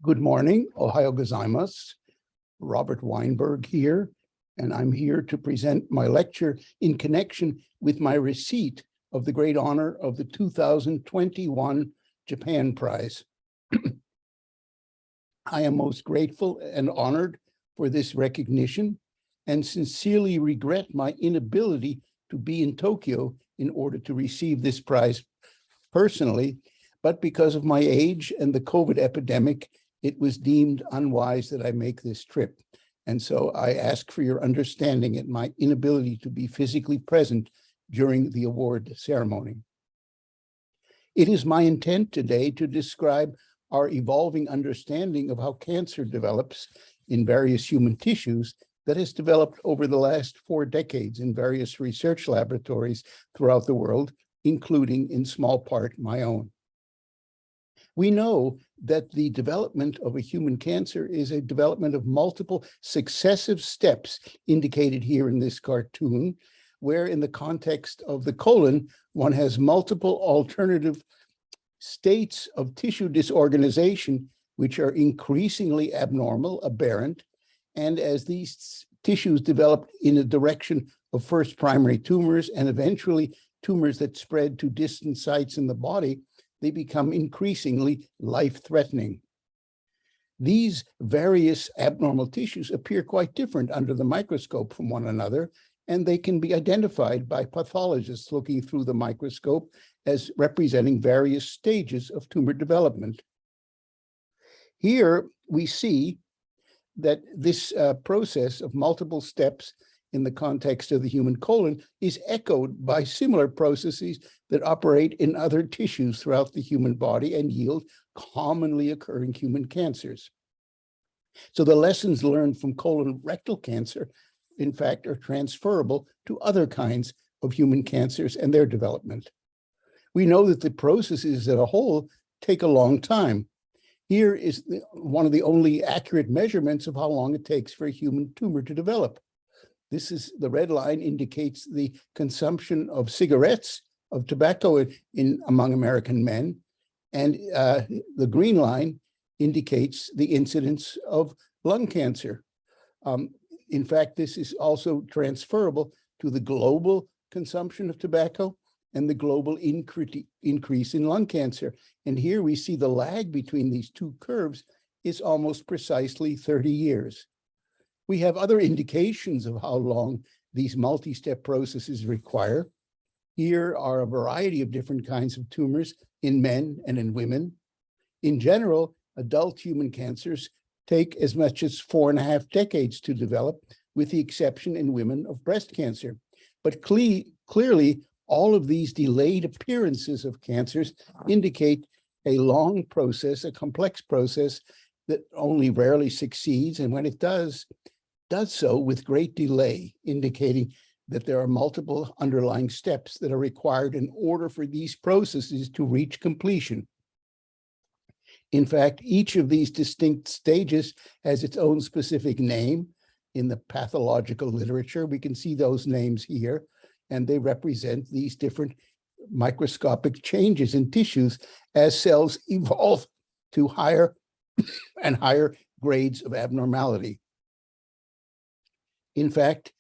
Good morning, Ohio gozaimasu. Robert Weinberg here, and I'm here to present my lecture in connection with my receipt of the great honor of the 2021 Japan Prize. I am most grateful and honored for this recognition and sincerely regret my inability to be in Tokyo in order to receive this prize personally, but because of my age and the COVID epidemic, it was deemed unwise that I make this trip. And so I ask for your understanding at my inability to be physically present during the award ceremony. It is my intent today to describe our evolving understanding of how cancer develops in various human tissues that has developed over the last 4 decades in various research laboratories throughout the world, including in small part my own. We know that the development of a human cancer is a development of multiple successive steps indicated here in this cartoon, where in the context of the colon, one has multiple alternative states of tissue disorganization, which are increasingly abnormal, aberrant, and as these tissues develop in the direction of first primary tumors and eventually tumors that spread to distant sites in the body, they become increasingly life-threatening. These various abnormal tissues appear quite different under the microscope from one another, and they can be identified by pathologists looking through the microscope as representing various stages of tumor development. Here we see that this process of multiple steps in the context of the human colon is echoed by similar processes that operate in other tissues throughout the human body and yield commonly occurring human cancers. So the lessons learned from colorectal cancer, in fact, are transferable to other kinds of human cancers and their development. We know that the processes as a whole take a long time. Here is one of the only accurate measurements of how long it takes for a human tumor to develop. This is the red line indicates the consumption of cigarettes, of tobacco among American men, and the green line indicates the incidence of lung cancer. In fact, this is also transferable to the global consumption of tobacco and the global increase in lung cancer. And here we see the lag between these two curves is almost precisely 30 years. We have other indications of how long these multi-step processes require. Here are a variety of different kinds of tumors in men and in women. In general, adult human cancers take as much as 4.5 decades to develop, with the exception in women of breast cancer. But clearly, all of these delayed appearances of cancers indicate a long process, a complex process that only rarely succeeds, and when it does so with great delay, indicating that there are multiple underlying steps that are required in order for these processes to reach completion. In fact, each of these distinct stages has its own specific name in the pathological literature. We can see those names here, and they represent these different microscopic changes in tissues as cells evolve to higher and higher grades of abnormality. In fact,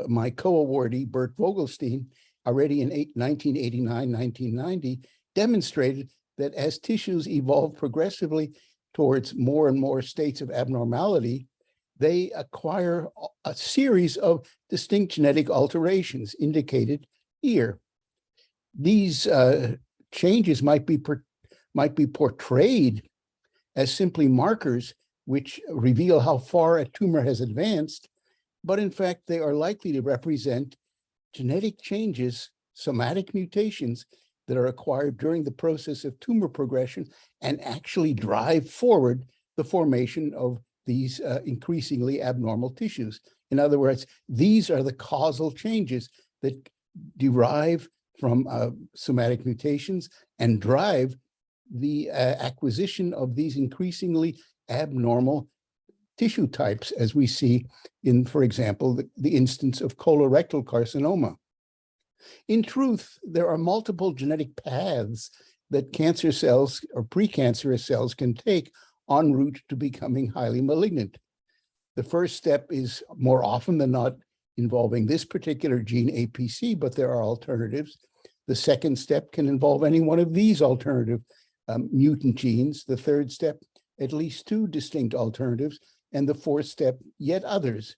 my co-awardee, Bert Vogelstein, already in 1989-1990, demonstrated that as tissues evolve progressively towards more and more states of abnormality, they acquire a series of distinct genetic alterations indicated here. These changes might be portrayed as simply markers which reveal how far a tumor has advanced, but in fact, they are likely to represent genetic changes, somatic mutations that are acquired during the process of tumor progression and actually drive forward the formation of these increasingly abnormal tissues. In other words, these are the causal changes that derive from somatic mutations and drive the acquisition of these increasingly abnormal tissue types, as we see in, for example, the instance of colorectal carcinoma. In truth, there are multiple genetic paths that cancer cells or precancerous cells can take, en route to becoming highly malignant. The first step is more often than not involving this particular gene APC, but there are alternatives. The second step can involve any one of these alternative mutant genes. The third step, at least 2 distinct alternatives, and the fourth step, yet others.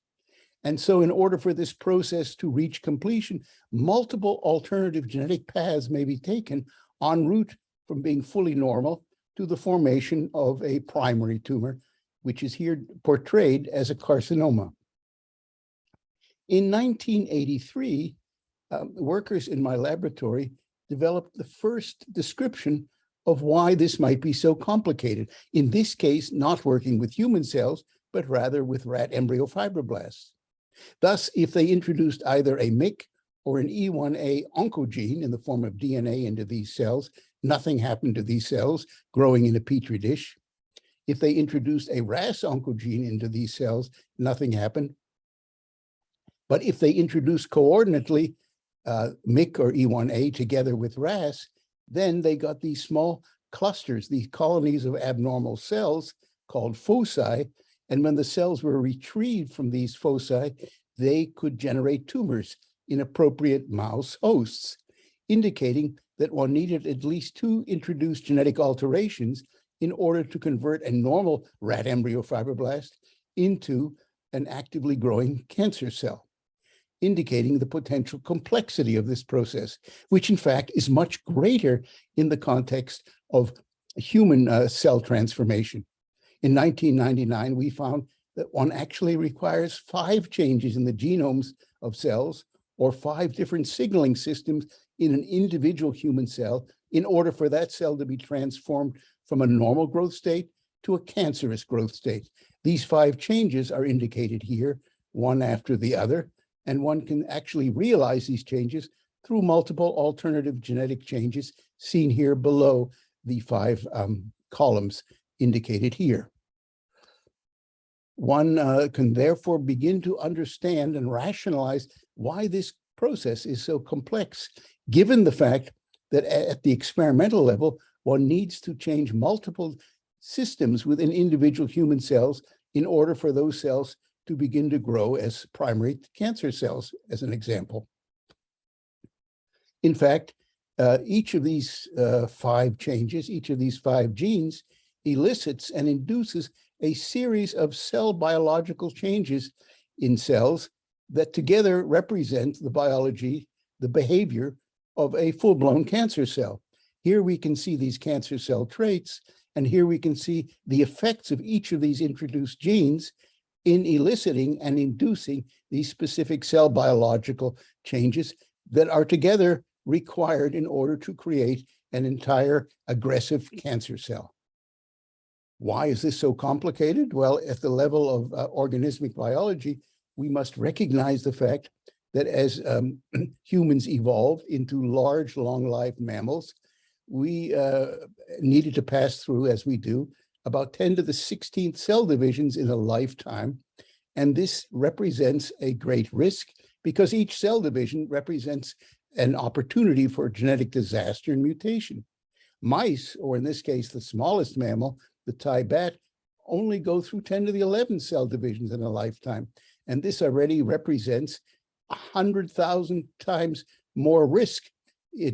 And so in order for this process to reach completion, multiple alternative genetic paths may be taken en route from being fully normal to the formation of a primary tumor, which is here portrayed as a carcinoma. In 1983, workers in my laboratory developed the first description of why this might be so complicated. In this case, not working with human cells, but rather with rat embryo fibroblasts. Thus, if they introduced either a MYC or an E1A oncogene in the form of DNA into these cells, nothing happened to these cells growing in a petri dish. If they introduced a RAS oncogene into these cells, nothing happened. But if they introduced coordinately MYC or E1A together with RAS, then they got these small clusters, these colonies of abnormal cells called foci. And when the cells were retrieved from these foci, they could generate tumors in appropriate mouse hosts, indicating that one needed at least 2 introduced genetic alterations in order to convert a normal rat embryo fibroblast into an actively growing cancer cell, indicating the potential complexity of this process, which in fact is much greater in the context of human cell transformation. In 1999, we found that one actually requires 5 changes in the genomes of cells or 5 different signaling systems in an individual human cell in order for that cell to be transformed from a normal growth state to a cancerous growth state. These 5 changes are indicated here, one after the other, and one can actually realize these changes through multiple alternative genetic changes seen here below the 5 columns indicated here. One can therefore begin to understand and rationalize why this process is so complex, given the fact that at the experimental level, one needs to change multiple systems within individual human cells in order for those cells to begin to grow as primary cancer cells, as an example. In fact, each of these 5 changes, each of these 5 genes elicits and induces a series of cell biological changes in cells that together represent the biology, the behavior of a full-blown cancer cell. Here we can see these cancer cell traits, and here we can see the effects of each of these introduced genes in eliciting and inducing these specific cell biological changes that are together required in order to create an entire aggressive cancer cell. Why is this so complicated? Well, at the level of organismic biology, we must recognize the fact that as humans evolved into large, long-lived mammals, we needed to pass through, as we do, about 10 to the 16th cell divisions in a lifetime. And this represents a great risk because each cell division represents an opportunity for genetic disaster and mutation. Mice, or in this case, the smallest mammal, the Thai bat, only go through 10 to the 11th cell divisions in a lifetime. And this already represents 100,000 times more risk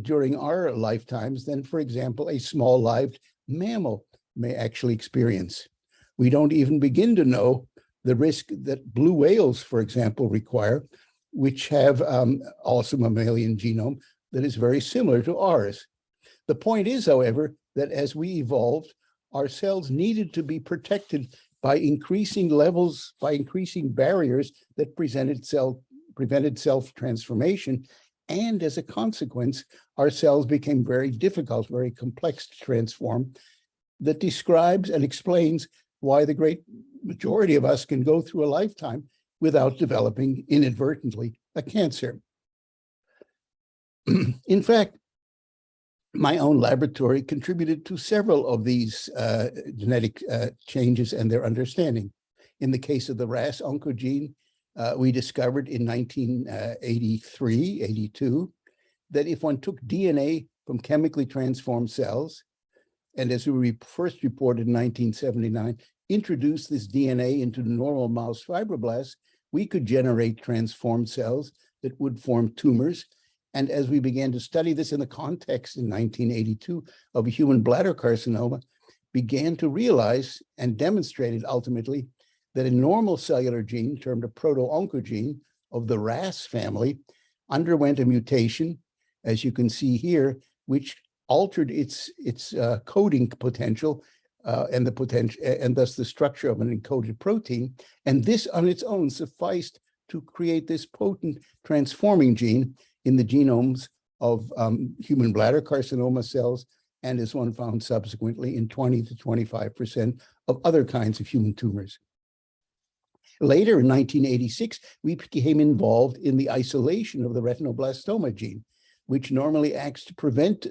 during our lifetimes than, for example, a small-lived mammal may actually experience. We don't even begin to know the risk that blue whales, for example, require, which have also a mammalian genome that is very similar to ours. The point is, however, that as we evolved, our cells needed to be protected by increasing levels, by increasing barriers that prevented self-transformation. And as a consequence, our cells became very difficult, very complex to transform. That describes and explains why the great majority of us can go through a lifetime without developing inadvertently a cancer. In fact, my own laboratory contributed to several of these genetic changes and their understanding. In the case of the RAS oncogene, we discovered in 1983, 82, that if one took DNA from chemically transformed cells and as we first reported in 1979, introduced this DNA into normal mouse fibroblasts, we could generate transformed cells that would form tumors. And as we began to study this in the context in 1982 of a human bladder carcinoma, began to realize and demonstrated ultimately that a normal cellular gene termed a proto-oncogene of the RAS family underwent a mutation, as you can see here, which altered its coding potential and thus the structure of an encoded protein. And this on its own sufficed to create this potent transforming gene in the genomes of human bladder carcinoma cells, and as one found subsequently in 20 to 25% of other kinds of human tumors. Later in 1986, we became involved in the isolation of the retinoblastoma gene, which normally acts to prevent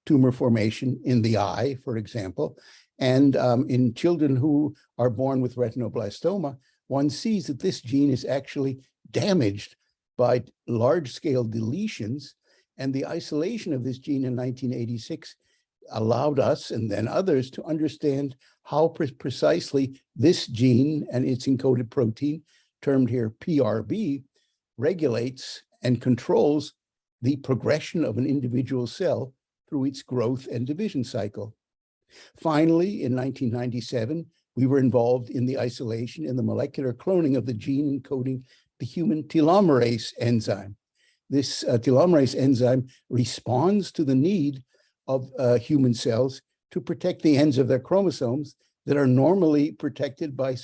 tumor formation in the eye, for example. And in children who are born with retinoblastoma, one sees that this gene is actually damaged by large-scale deletions, and the isolation of this gene in 1986 allowed us and then others to understand how precisely this gene and its encoded protein, termed here PRB, regulates and controls the progression of an individual cell through its growth and division cycle. Finally, in 1997, we were involved in the isolation and the molecular cloning of the gene encoding the human telomerase enzyme. This telomerase enzyme responds to the need of human cells to protect the ends of their chromosomes that are normally protected by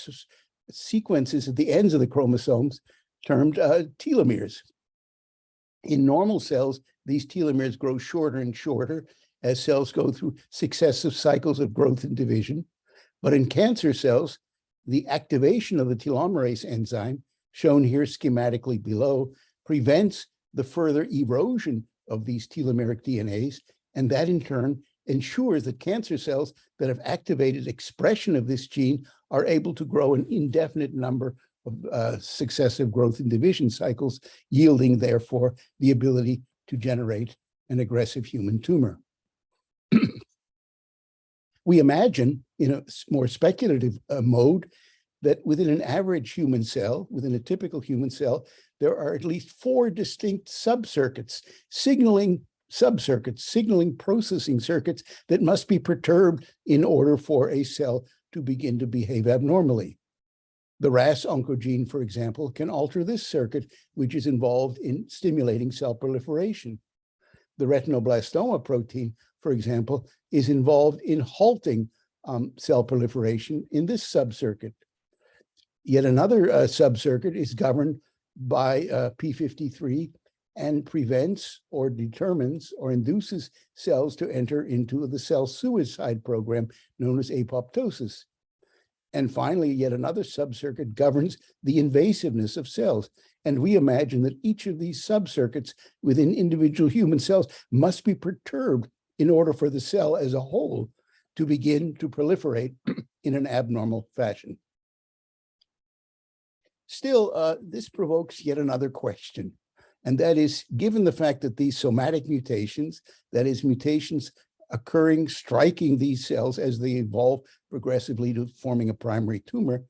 sequences at the ends of the chromosomes termed telomeres. In normal cells, these telomeres grow shorter and shorter as cells go through successive cycles of growth and division. But in cancer cells, the activation of the telomerase enzyme, shown here schematically below, prevents the further erosion of these telomeric DNAs, and that in turn ensures that cancer cells that have activated expression of this gene are able to grow an indefinite number of successive growth and division cycles, yielding therefore the ability to generate an aggressive human tumor. We imagine in a more speculative mode that within an average human cell, within a typical human cell, there are at least 4 distinct subcircuits, signaling processing circuits that must be perturbed in order for a cell to begin to behave abnormally. The RAS oncogene, for example, can alter this circuit, which is involved in stimulating cell proliferation. The retinoblastoma protein, for example, is involved in halting cell proliferation in this subcircuit. Yet another subcircuit is governed by p53 and prevents or determines or induces cells to enter into the cell suicide program known as apoptosis. And finally, yet another subcircuit governs the invasiveness of cells. And we imagine that each of these subcircuits within individual human cells must be perturbed in order for the cell as a whole to begin to proliferate in an abnormal fashion. Still, this provokes yet another question, and that is, given the fact that these somatic mutations, that is, mutations occurring, striking these cells as they evolve progressively to forming a primary tumor,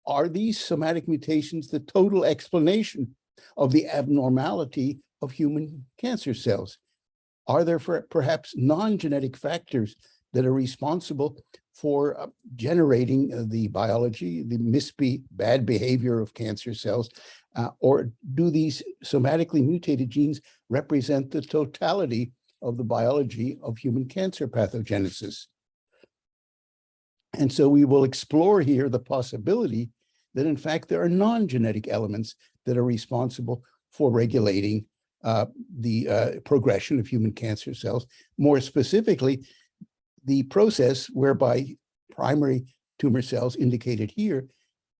are these somatic mutations the total explanation of the abnormality of human cancer cells? Are there perhaps non-genetic factors that are responsible for generating the biology, the bad behavior of cancer cells, or do these somatically mutated genes represent the totality of the biology of human cancer pathogenesis? And so we will explore here the possibility that in fact there are non-genetic elements that are responsible for regulating the progression of human cancer cells. More specifically, the process whereby primary tumor cells indicated here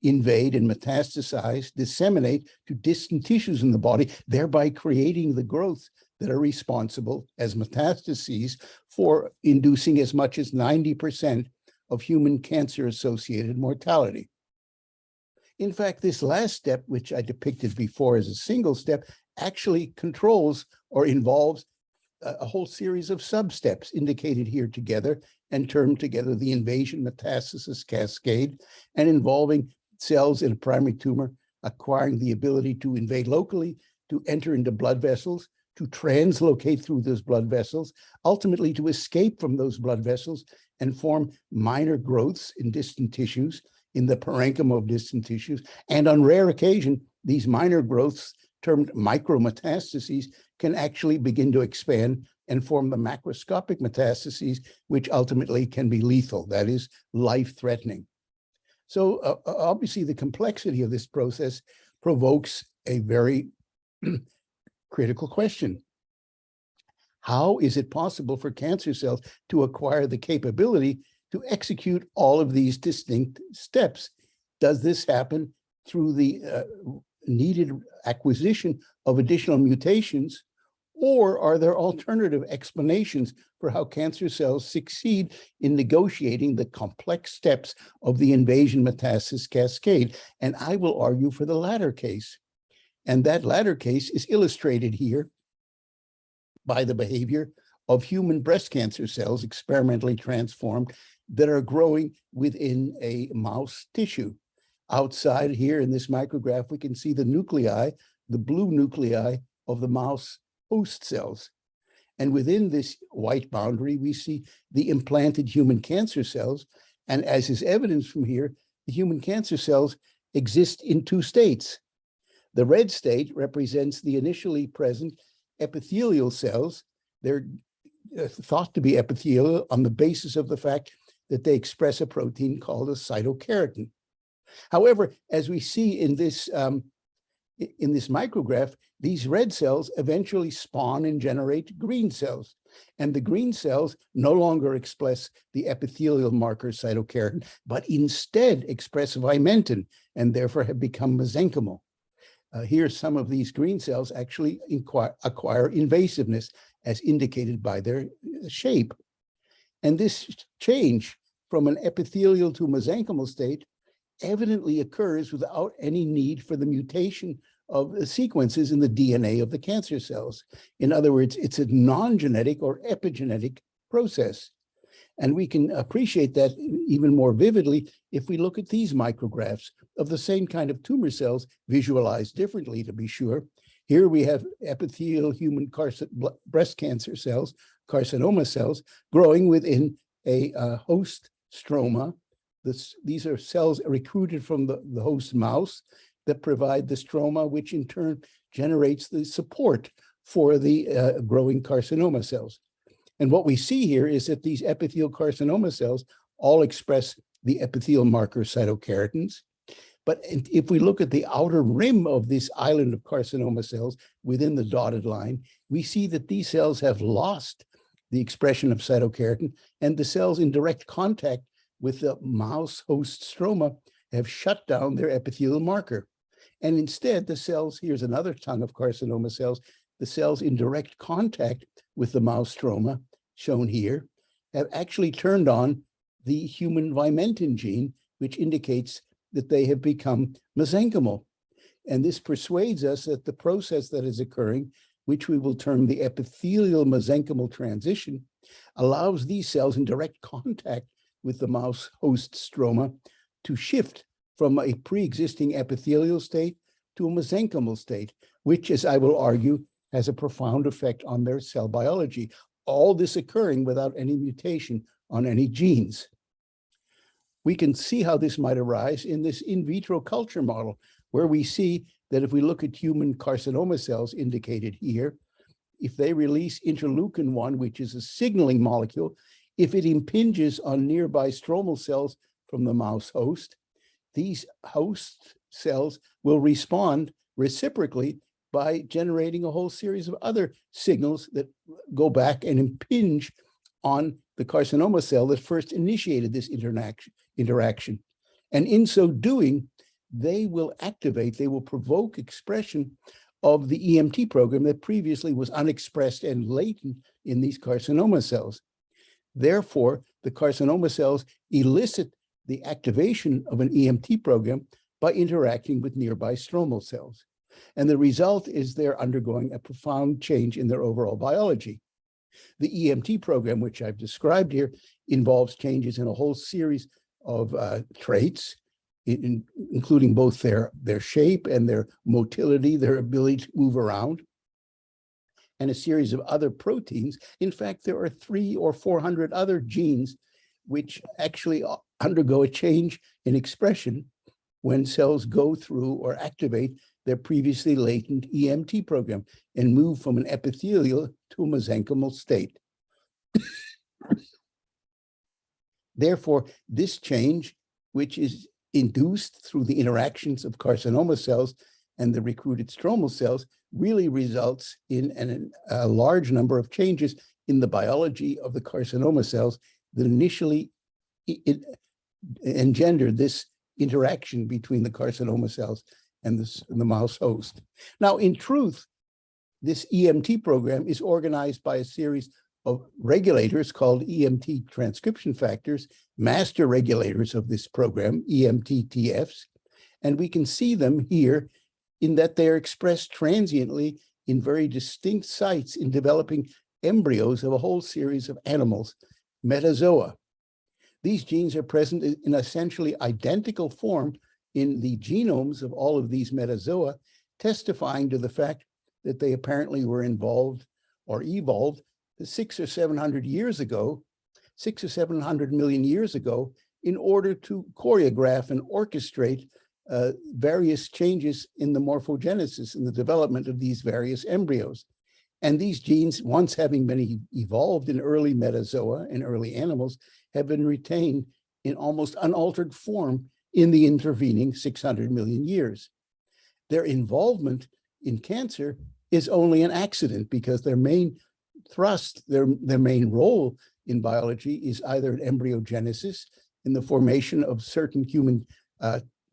invade and metastasize, disseminate to distant tissues in the body, thereby creating the growth that are responsible as metastases for inducing as much as 90% of human cancer-associated mortality. In fact, this last step, which I depicted before as a single step, actually controls or involves a whole series of sub-steps indicated here together and termed together the invasion metastasis cascade, and involving cells in a primary tumor acquiring the ability to invade locally, to enter into blood vessels, to translocate through those blood vessels, ultimately to escape from those blood vessels and form minor growths in distant tissues, in the parenchyma of distant tissues. And on rare occasion, these minor growths, termed micrometastases, can actually begin to expand and form the macroscopic metastases, which ultimately can be lethal, that is, life-threatening. So obviously the complexity of this process provokes a very critical question. How is it possible for cancer cells to acquire the capability to execute all of these distinct steps? Does this happen through the needed acquisition of additional mutations, or are there alternative explanations for how cancer cells succeed in negotiating the complex steps of the invasion metastasis cascade? And I will argue for the latter case. And that latter case is illustrated here by the behavior of human breast cancer cells experimentally transformed that are growing within a mouse tissue. Outside here in this micrograph, we can see the nuclei, the blue nuclei of the mouse host cells. And within this white boundary, we see the implanted human cancer cells. And as is evidenced from here, the human cancer cells exist in two states. The red state represents the initially present epithelial cells. They're thought to be epithelial on the basis of the fact that they express a protein called a cytokeratin. However, as we see in this micrograph, these red cells eventually spawn and generate green cells. And the green cells no longer express the epithelial marker cytokeratin, but instead express vimentin and therefore have become mesenchymal. Here, some of these green cells actually acquire invasiveness as indicated by their shape. And this change from an epithelial to mesenchymal state evidently occurs without any need for the mutation of the sequences in the DNA of the cancer cells. In other words, it's a non-genetic or epigenetic process. And we can appreciate that even more vividly if we look at these micrographs of the same kind of tumor cells, visualized differently to be sure. Here we have epithelial human breast cancer cells, carcinoma cells, growing within a host stroma. These are cells recruited from the host mouse that provide the stroma, which in turn generates the support for the growing carcinoma cells. And what we see here is that these epithelial carcinoma cells all express the epithelial marker cytokeratins. But if we look at the outer rim of this island of carcinoma cells within the dotted line, we see that these cells have lost the expression of cytokeratin, and the cells in direct contact with the mouse host stroma have shut down their epithelial marker. And instead, the cells, here's another tongue of carcinoma cells, the cells in direct contact with the mouse stroma, shown here, have actually turned on the human vimentin gene, which indicates that they have become mesenchymal. And this persuades us that the process that is occurring, which we will term the epithelial mesenchymal transition, allows these cells in direct contact with the mouse host stroma to shift from a pre-existing epithelial state to a mesenchymal state, which, as I will argue, has a profound effect on their cell biology, all this occurring without any mutation on any genes. We can see how this might arise in this in vitro culture model, where we see that if we look at human carcinoma cells indicated here, if they release interleukin-1, which is a signaling molecule, if it impinges on nearby stromal cells from the mouse host, these host cells will respond reciprocally by generating a whole series of other signals that go back and impinge on the carcinoma cell that first initiated this interaction. And in so doing, they will provoke expression of the EMT program that previously was unexpressed and latent in these carcinoma cells. Therefore, the carcinoma cells elicit the activation of an EMT program by interacting with nearby stromal cells. And the result is they're undergoing a profound change in their overall biology. The EMT program, which I've described here, involves changes in a whole series of traits, including both their shape and their motility, their ability to move around, and a series of other proteins. In fact, there are 300 or 400 other genes which actually undergo a change in expression when cells go through or activate their previously latent EMT program and move from an epithelial to a mesenchymal state. Therefore, this change, which is induced through the interactions of carcinoma cells and the recruited stromal cells, really results in a large number of changes in the biology of the carcinoma cells that initially engendered this interaction between the carcinoma cells and the mouse host. Now, in truth, this EMT program is organized by a series of regulators called Emt Transcription Factors, master regulators of this program, EMTTFs, and we can see them here in that they are expressed transiently in very distinct sites in developing embryos of a whole series of animals, metazoa. These genes are present in essentially identical form in the genomes of all of these metazoa, testifying to the fact that they apparently were involved or evolved 600 or 700 years ago, 600 or 700 million years ago, in order to choreograph and orchestrate various changes in the morphogenesis and the development of these various embryos. And these genes, once having been evolved in early metazoa and early animals, have been retained in almost unaltered form in the intervening 600 million years. Their involvement in cancer is only an accident because their main thrust, their main role in biology is either in embryogenesis, in the formation of certain human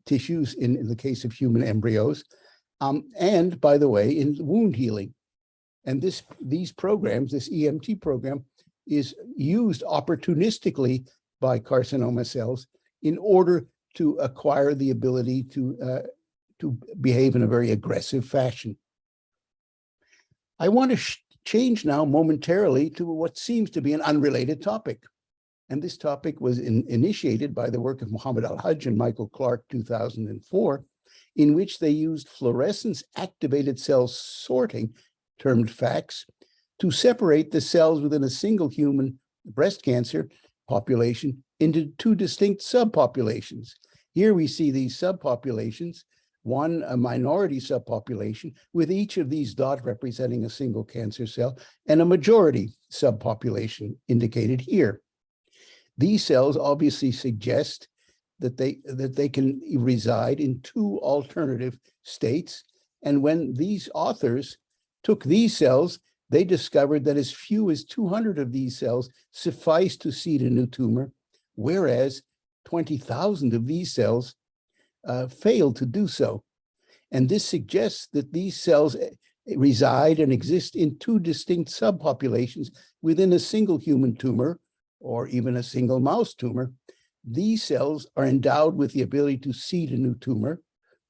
tissues in the case of human embryos, and by the way, in wound healing. And these programs, this EMT program, is used opportunistically by carcinoma cells in order to acquire the ability to behave in a very aggressive fashion. I want to change now momentarily to what seems to be an unrelated topic. And this topic was initiated by the work of Muhammad Al-Hajj and Michael Clark, 2004, in which they used fluorescence-activated cell sorting, termed FACS, to separate the cells within a single human breast cancer population into two distinct subpopulations. Here we see these subpopulations, one a minority subpopulation, with each of these dots representing a single cancer cell, and a majority subpopulation indicated here. These cells obviously suggest that they can reside in two alternative states. And when these authors took these cells, they discovered that as few as 200 of these cells suffice to seed a new tumor, whereas 20,000 of these cells failed to do so. And this suggests that these cells reside and exist in two distinct subpopulations within a single human tumor, or even a single mouse tumor. These cells are endowed with the ability to seed a new tumor,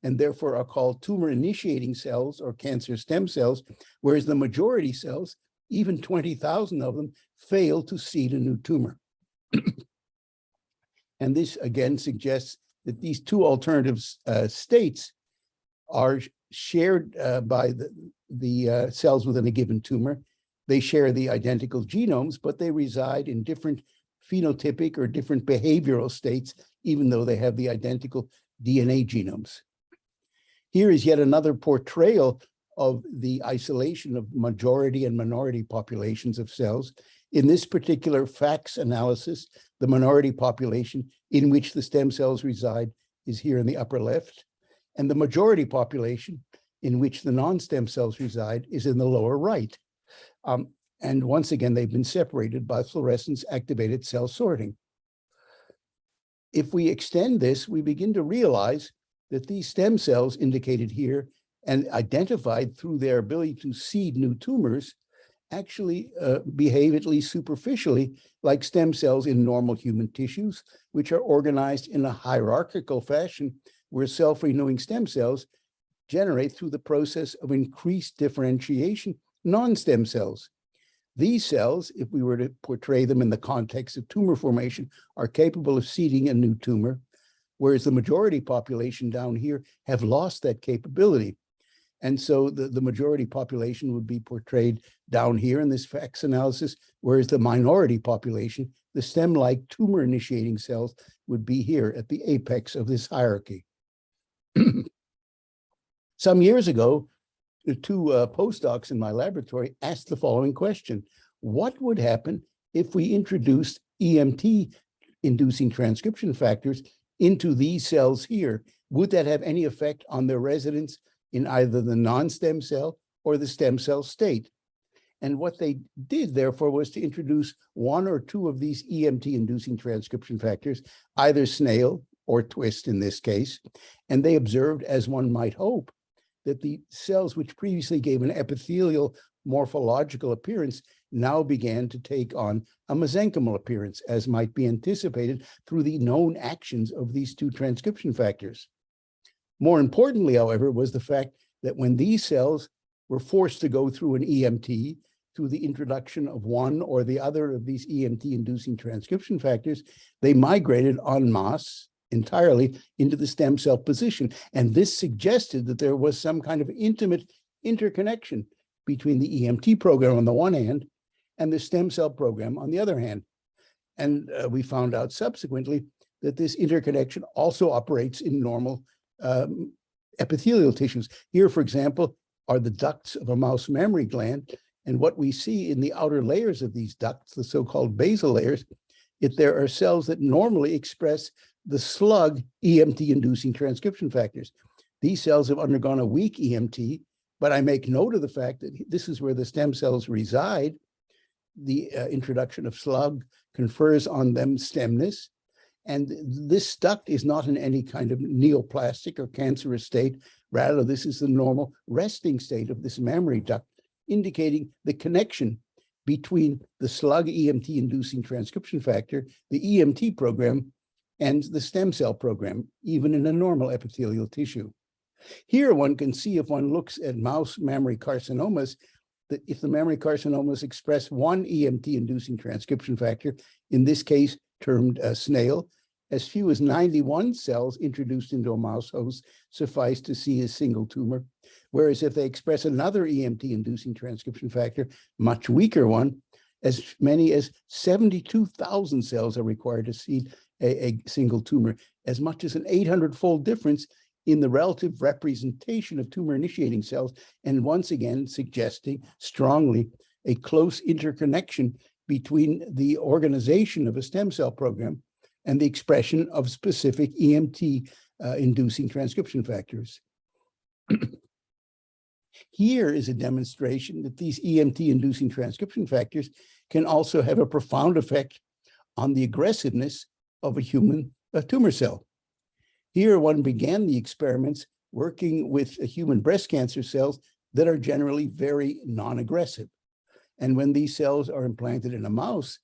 and therefore are called tumor-initiating cells or cancer stem cells, whereas the majority cells, even 20,000 of them, fail to seed a new tumor. And this again suggests that these two alternative states are shared by the cells within a given tumor. They share the identical genomes, but they reside in different phenotypic or different behavioral states, even though they have the identical DNA genomes. Here is yet another portrayal of the isolation of majority and minority populations of cells. In this particular FACS analysis, the minority population in which the stem cells reside is here in the upper left, and the majority population in which the non-stem cells reside is in the lower right. And once again, they've been separated by fluorescence-activated cell sorting. If we extend this, we begin to realize that these stem cells indicated here and identified through their ability to seed new tumors actually behave, at least superficially, like stem cells in normal human tissues, which are organized in a hierarchical fashion where self-renewing stem cells generate, through the process of increased differentiation, non-stem cells. These cells, if we were to portray them in the context of tumor formation, are capable of seeding a new tumor, whereas the majority population down here have lost that capability. And so the majority population would be portrayed down here in this FACS analysis, whereas the minority population, the stem-like tumor-initiating cells, would be here at the apex of this hierarchy. Some years ago, the two postdocs in my laboratory asked the following question: what would happen if we introduced EMT-inducing transcription factors into these cells here? Would that have any effect on their residence in either the non-stem cell or the stem cell state? And what they did, therefore, was to introduce one or two of these EMT-inducing transcription factors, either snail or twist in this case, and they observed, as one might hope, that the cells which previously gave an epithelial morphological appearance now began to take on a mesenchymal appearance, as might be anticipated through the known actions of these two transcription factors. More importantly, however, was the fact that when these cells were forced to go through an EMT, through the introduction of one or the other of these EMT-inducing transcription factors, they migrated en masse entirely into the stem cell position. And this suggested that there was some kind of intimate interconnection between the EMT program on the one hand and the stem cell program on the other hand. And we found out subsequently that this interconnection also operates in normal epithelial tissues. Here, for example, are the ducts of a mouse mammary gland. And what we see in the outer layers of these ducts, the so-called basal layers, if there are cells that normally express the slug EMT-inducing transcription factors. These cells have undergone a weak EMT, but I make note of the fact that this is where the stem cells reside. The introduction of slug confers on them stemness, and this duct is not in any kind of neoplastic or cancerous state. Rather, this is the normal resting state of this mammary duct, indicating the connection between the slug EMT-inducing transcription factor, the EMT program, and the stem cell program, even in a normal epithelial tissue. Here one can see, if one looks at mouse mammary carcinomas, that if the mammary carcinomas express one EMT-inducing transcription factor, in this case termed snail, as few as 91 cells introduced into a mouse host suffice to see a single tumor, whereas if they express another EMT-inducing transcription factor, much weaker one, as many as 72,000 cells are required to seed a single tumor, as much as an 800-fold difference in the relative representation of tumor-initiating cells, and once again suggesting strongly a close interconnection between the organization of a stem cell program and the expression of specific EMT-inducing transcription factors. Here is a demonstration that these EMT-inducing transcription factors can also have a profound effect on the aggressiveness of a human tumor cell. Here one began the experiments working with human breast cancer cells that are generally very non-aggressive. And when these cells are implanted in a mouse,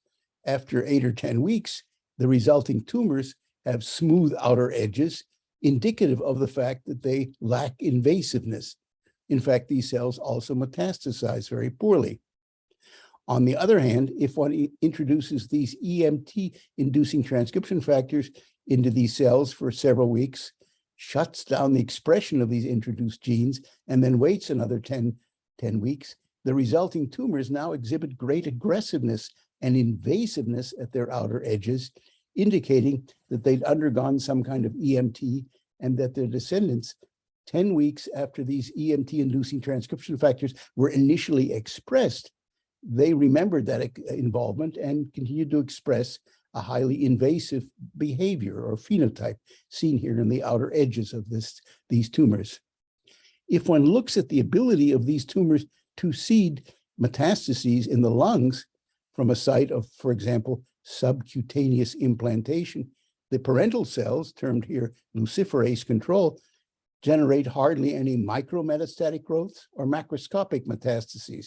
after 8 or 10 weeks, the resulting tumors have smooth outer edges, indicative of the fact that they lack invasiveness. In fact, these cells also metastasize very poorly. On the other hand, if one introduces these EMT-inducing transcription factors into these cells for several weeks, shuts down the expression of these introduced genes, and then waits another 10 weeks, the resulting tumors now exhibit great aggressiveness and invasiveness at their outer edges, indicating that they'd undergone some kind of EMT and that their descendants, 10 weeks after these EMT-inducing transcription factors were initially expressed, they remembered that involvement and continued to express a highly invasive behavior or phenotype seen here in the outer edges of these tumors. If one looks at the ability of these tumors to seed metastases in the lungs from a site of, for example, subcutaneous implantation, the parental cells, termed here luciferase control, generate hardly any micrometastatic growth or macroscopic metastases.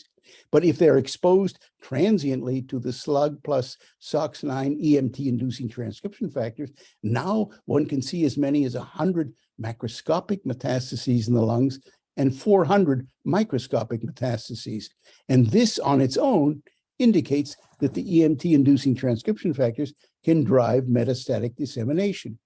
But if they're exposed transiently to the slug plus SOX9 EMT-inducing transcription factors, now one can see as many as 100 macroscopic metastases in the lungs and 400 microscopic metastases. And this on its own indicates that the EMT-inducing transcription factors can drive metastatic dissemination.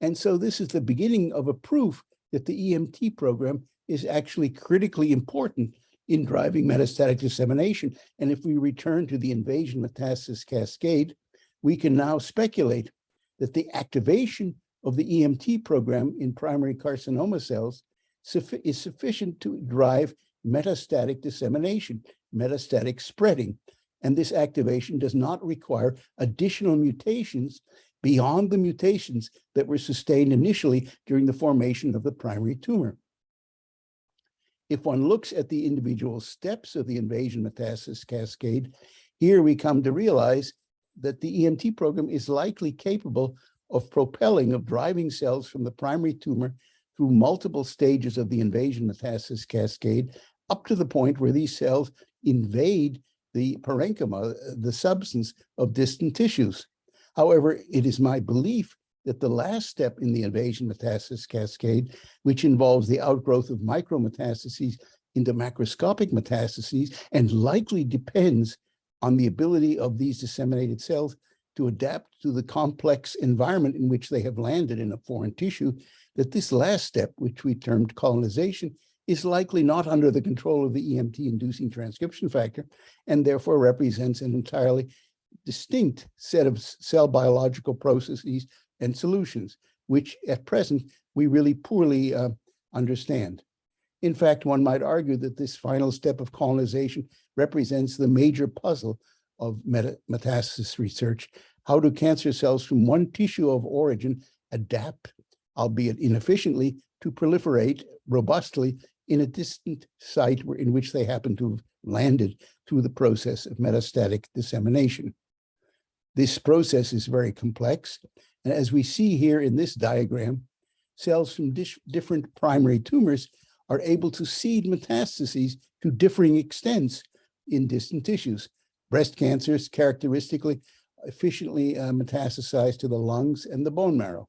And so this is the beginning of a proof that the EMT program is actually critically important in driving metastatic dissemination. And if we return to the invasion metastasis cascade, we can now speculate that the activation of the EMT program in primary carcinoma cells is sufficient to drive metastatic dissemination, metastatic spreading. And this activation does not require additional mutations beyond the mutations that were sustained initially during the formation of the primary tumor. If one looks at the individual steps of the invasion metastasis cascade, here we come to realize that the EMT program is likely capable of driving cells from the primary tumor through multiple stages of the invasion metastasis cascade up to the point where these cells invade the parenchyma, the substance of distant tissues. However, it is my belief that the last step in the invasion metastasis cascade, which involves the outgrowth of micrometastases into macroscopic metastases, and likely depends on the ability of these disseminated cells to adapt to the complex environment in which they have landed in a foreign tissue, that this last step, which we termed colonization, is likely not under the control of the EMT-inducing transcription factor, and therefore represents an entirely distinct set of cell biological processes and solutions, which at present we really poorly understand. In fact, one might argue that this final step of colonization represents the major puzzle of metastasis research. How do cancer cells from one tissue of origin adapt, albeit inefficiently, to proliferate robustly in a distant site in which they happen to have landed through the process of metastatic dissemination? This process is very complex, and as we see here in this diagram, cells from different primary tumors are able to seed metastases to differing extents in distant tissues. Breast cancers characteristically efficiently metastasize to the lungs and the bone marrow.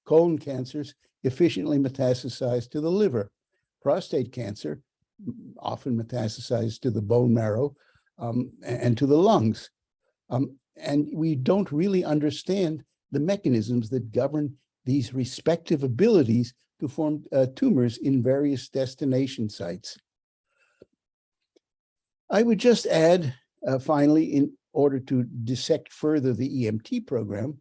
Colon cancers efficiently metastasize to the liver. Prostate cancer often metastasizes to the bone marrow and to the lungs. And we don't really understand the mechanisms that govern these respective abilities to form tumors in various destination sites. I would just add, finally, in order to dissect further the EMT program,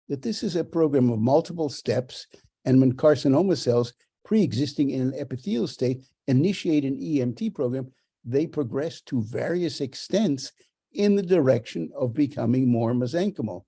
that this is a program of multiple steps, and when carcinoma cells pre-existing in an epithelial state initiate an EMT program, they progress to various extents in the direction of becoming more mesenchymal.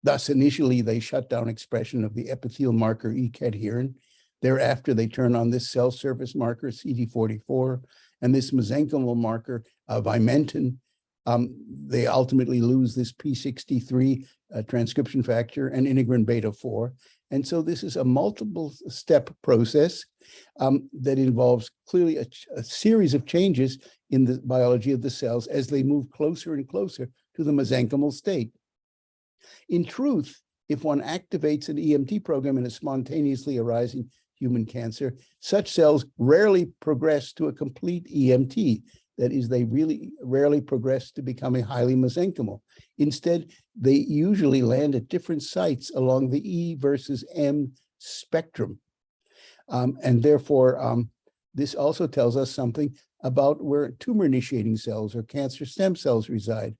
Thus, initially, they shut down expression of the epithelial marker E-cadherin. Thereafter, they turn on this cell surface marker, CD44, and this mesenchymal marker, vimentin. They ultimately lose this P63 transcription factor and integrin beta-4. And so this is a multiple step process that involves clearly a series of changes in the biology of the cells as they move closer and closer to the mesenchymal state. In truth, if one activates an EMT program in a spontaneously arising human cancer, such cells rarely progress to a complete EMT. That is, they really rarely progress to becoming highly mesenchymal. Instead, they usually land at different sites along the E versus M spectrum. And therefore, this also tells us something about where tumor-initiating cells or cancer stem cells reside.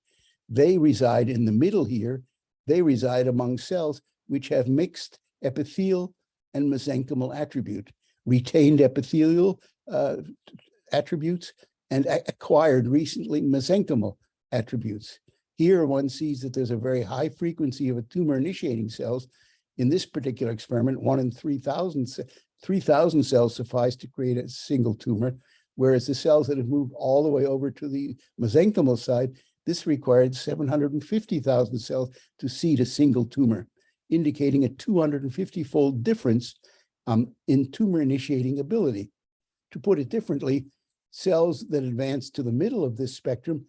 They reside in the middle here. They reside among cells which have mixed epithelial and mesenchymal attribute, retained epithelial attributes, and acquired recently mesenchymal attributes. Here one sees that there's a very high frequency of a tumor-initiating cells. In this particular experiment, 1 in 3,000 cells suffice to create a single tumor, whereas the cells that have moved all the way over to the mesenchymal side, this required 750,000 cells to seed a single tumor, indicating a 250-fold difference in tumor-initiating ability. To put it differently, cells that advance to the middle of this spectrum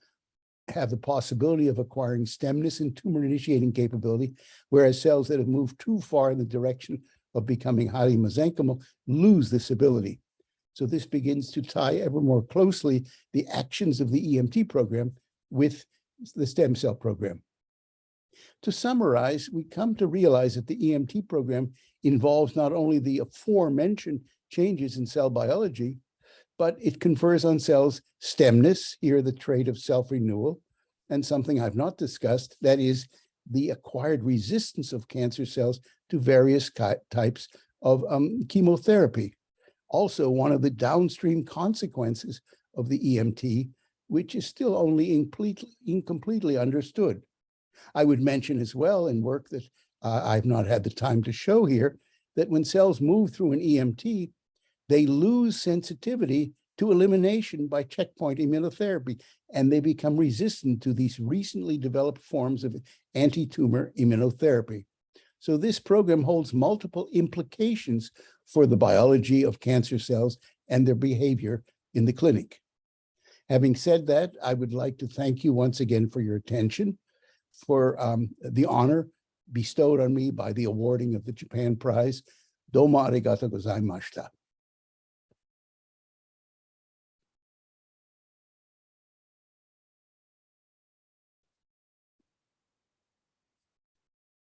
have the possibility of acquiring stemness and tumor-initiating capability, whereas cells that have moved too far in the direction of becoming highly mesenchymal lose this ability. So this begins to tie ever more closely the actions of the EMT program with the stem cell program. To summarize, we come to realize that the EMT program involves not only the aforementioned changes in cell biology, but it confers on cells stemness, here the trait of self-renewal, and something I've not discussed, that is the acquired resistance of cancer cells to various types of chemotherapy. Also, one of the downstream consequences of the EMT, which is still only incompletely understood. I would mention as well, in work that I've not had the time to show here, that when cells move through an EMT, they lose sensitivity to elimination by checkpoint immunotherapy, and they become resistant to these recently developed forms of anti-tumor immunotherapy. So this program holds multiple implications for the biology of cancer cells and their behavior in the clinic. Having said that, I would like to thank you once again for your attention, for the honor bestowed on me by the awarding of the Japan Prize. Domo arigatou gozaimashita.